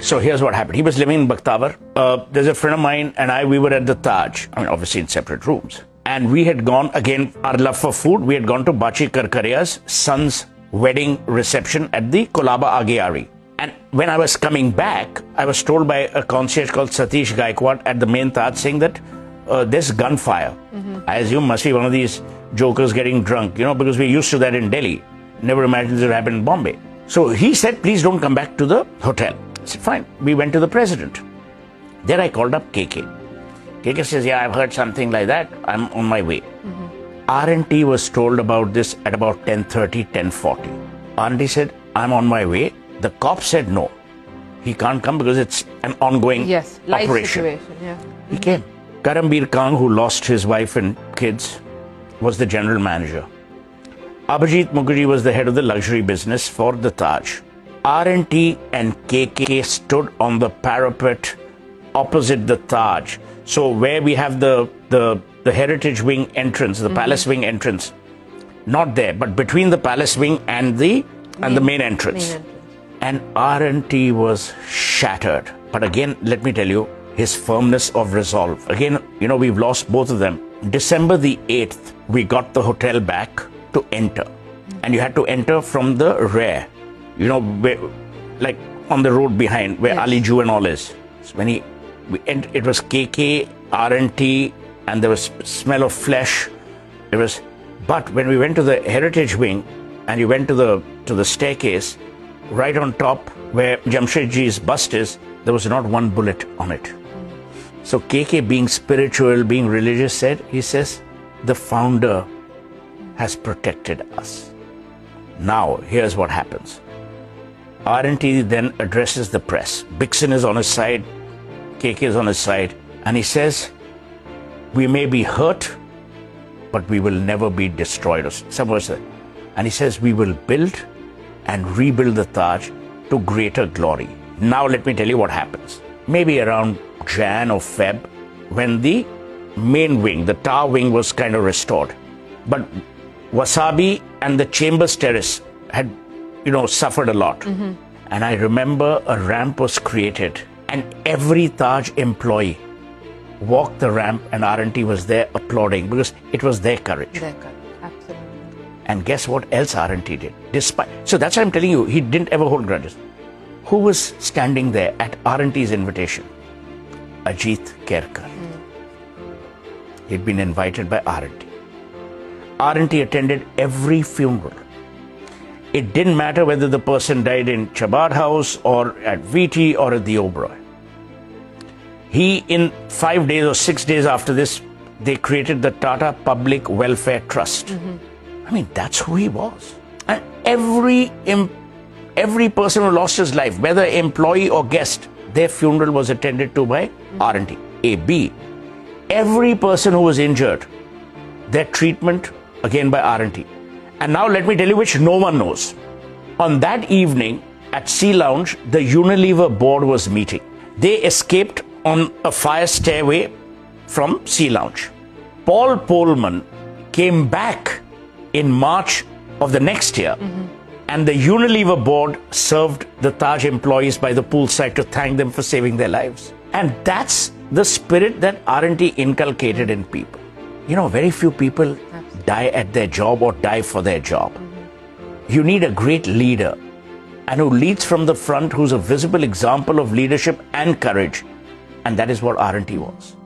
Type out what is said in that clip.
So here's what happened. He was living in Bakhtawar. There's a friend of mine and we were at the Taj. I mean, obviously in separate rooms. And we had gone, again, our love for food, we had gone to Bachi Karkaria's son's wedding reception at the Kolaba Agiari. And when I was coming back, I was told by a concierge called Satish Gaikwad at the main Taj saying that there's gunfire. I assume must be one of these jokers getting drunk, you know, because we're used to that in Delhi. Never imagined this would happen in Bombay. So he said, please don't come back to the hotel. I said, fine. We went to the president. Then I called up KK. KK says, yeah, I've heard something like that. I'm on my way. R&T was told about this at about 10:30, 10:40. R&T said, I'm on my way. The cop said, no, he can't come because it's an ongoing operation. Situation, yeah. He came. Karambir Kang, who lost his wife and kids, was the general manager. Abhijit Mukherjee was the head of the luxury business for the Taj. R&T and KK stood on the parapet opposite the Taj. So where we have the heritage wing entrance, the palace wing entrance, not there, but between the palace wing and the main entrance. And R&T was shattered. But again, let me tell you, his firmness of resolve. Again, you know, we've lost both of them. December the 8th, we got the hotel back to enter. And you had to enter from the rear, you know, where, like on the road behind where Ali Ju and all is. So when it was KK, R&T, and there was smell of flesh. But when we went to the heritage wing and you went to the staircase, right on top where Jamshedji's bust is, there was not one bullet on it. So KK, being spiritual, being religious, he says, the founder has protected us. Now, here's what happens. R&T then addresses the press. Bixen is on his side, KK is on his side, and he says, we may be hurt, but we will never be destroyed. And he says, we will build and rebuild the Taj to greater glory. Now let me tell you what happens. Maybe around Jan or Feb, when the main wing, the tower wing, was kind of restored. But Wasabi and the Chambers Terrace had, you know, suffered a lot. And I remember a ramp was created and every Taj employee walked the ramp and R&T was there applauding because it was their courage. Their courage, absolutely. And guess what else R&T did? So that's why I'm telling you, he didn't ever hold grudges. Who was standing there at R&T's invitation? Ajit Kerkar. He'd been invited by R&T. R&T attended every funeral. It didn't matter whether the person died in Chabad House or at VT or at the Oberoi. He, in 5 days or 6 days after this, they created the Tata Public Welfare Trust. I mean, that's who he was. And every person who lost his life, whether employee or guest, their funeral was attended to by R&T. A. B. Every person who was injured, their treatment, again by R&T. And now let me tell you which no one knows. On that evening at Sea Lounge, the Unilever board was meeting. They escaped on a fire stairway from Sea Lounge. Paul Polman came back in March of the next year, and the Unilever board served the Taj employees by the poolside to thank them for saving their lives. And that's the spirit that R&T inculcated in people. You know, very few people die at their job or die for their job. You need a great leader, and who leads from the front, who's a visible example of leadership and courage. And that is what R&T was.